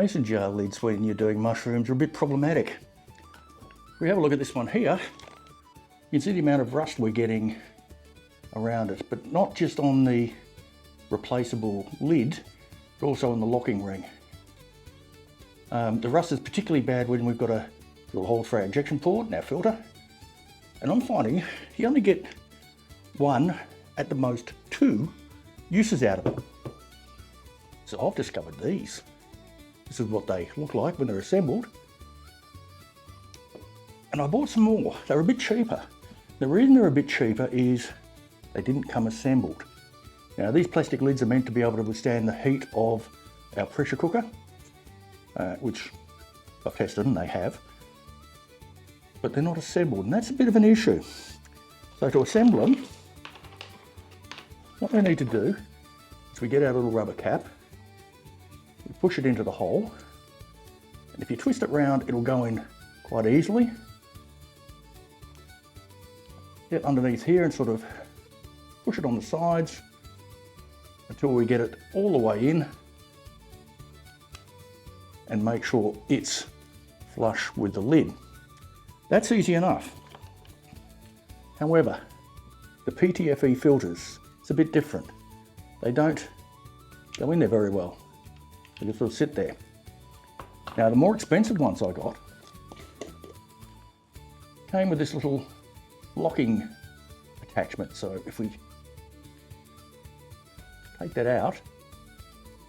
mason jar lids when you're doing mushrooms are a bit problematic. If we have a look at this one here, you can see the amount of rust we're getting around it, but not just on the replaceable lid, but also on the locking ring. The rust is particularly bad when we've got a little hole for our injection port and our filter. And I'm finding you only get one, at the most two, uses out of it. So I've discovered these. This is what they look like when they're assembled. And I bought some more. They're a bit cheaper. The reason they're a bit cheaper is they didn't come assembled. Now these plastic lids are meant to be able to withstand the heat of our pressure cooker, which I've tested and they have, but they're not assembled, and that's a bit of an issue. So to assemble them, what we need to do is we get our little rubber cap, we push it into the hole, and if you twist it round, it'll go in quite easily. Get underneath here and sort of push it on the sides until we get it all the way in and make sure it's flush with the lid. That's easy enough. However, the PTFE filters, it's a bit different. They don't go in there very well. They just sort of sit there. Now the more expensive ones I got came with this little locking attachment. So if we take that out,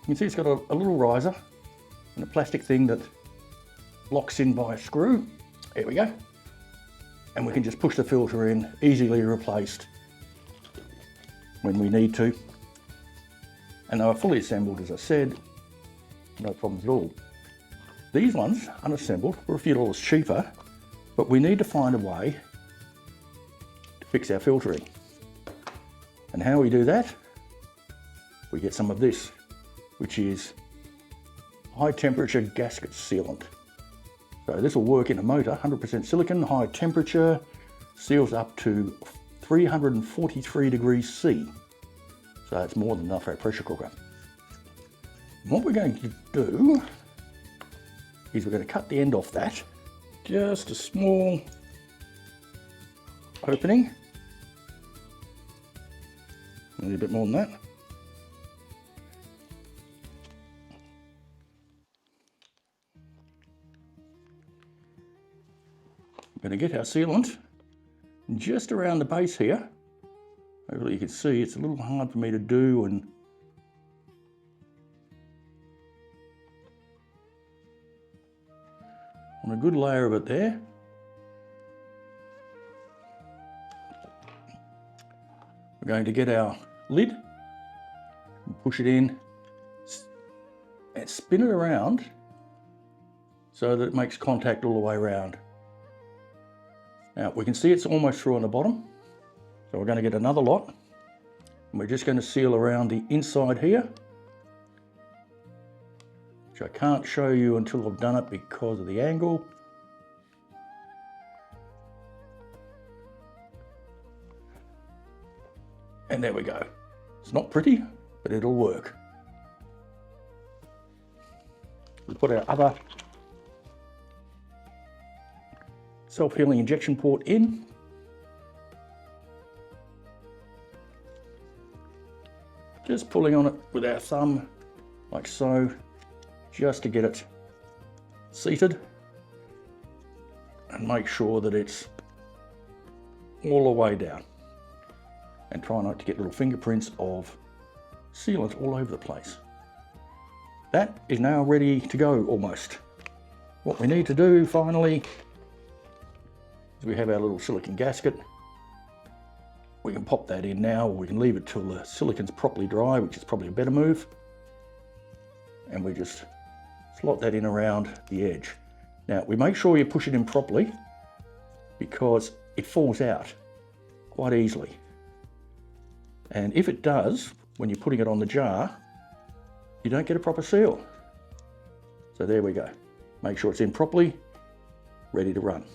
you can see it's got a little riser and a plastic thing that locks in by a screw. There we go. And we can just push the filter in, easily replaced when we need to. And they were fully assembled, as I said, no problems at all. These ones, unassembled, were a few dollars cheaper, but we need to find a way to fix our filtering. And how we do that? We get some of this, which is high temperature gasket sealant. So this will work in a motor, 100% silicon, high temperature, seals up to 343 degrees C. So it's more than enough for our pressure cooker. And what we're going to do is we're going to cut the end off that, just a small opening, a little bit more than that. We're going to get our sealant just around the base here. Hopefully you can see it's a little hard for me to do, and on a good layer of it there. We're going to get our lid and push it in and spin it around so that it makes contact all the way around. Now we can see it's almost through on the bottom, so we're going to get another lot, and we're just going to seal around the inside here, which I can't show you until I've done it because of the angle. And there we go. It's not pretty, but it'll work. We put our other self-healing injection port in. Just pulling on it with our thumb, like so, just to get it seated and make sure that it's all the way down. And try not to get little fingerprints of sealant all over the place. That is now ready to go almost. What we need to do finally is we have our little silicon gasket. We can pop that in now, or we can leave it till the silicon's properly dry, which is probably a better move. And we just slot that in around the edge. Now we make sure you push it in properly because it falls out quite easily. And if it does, when you're putting it on the jar, you don't get a proper seal. So there we go. Make sure it's in properly, ready to run.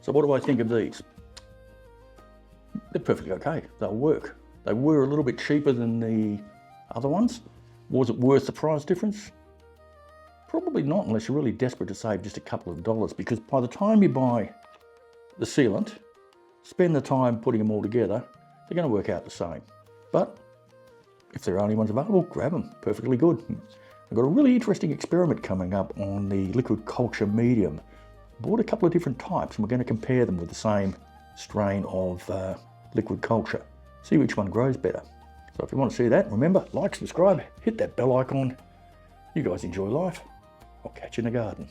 So what do I think of these? They're perfectly okay. They'll work. They were a little bit cheaper than the other ones. Was it worth the price difference? Probably not unless you're really desperate to save just a couple of dollars, because by the time you buy the sealant, spend the time putting them all together, they're going to work out the same. But if there are only ones available, grab them. Perfectly good. I've got a really interesting experiment coming up on the liquid culture medium. Bought a couple of different types and we're going to compare them with the same strain of liquid culture. See which one grows better. So if you want to see that, remember, like, subscribe, hit that bell icon. You guys enjoy life. I'll catch you in the garden.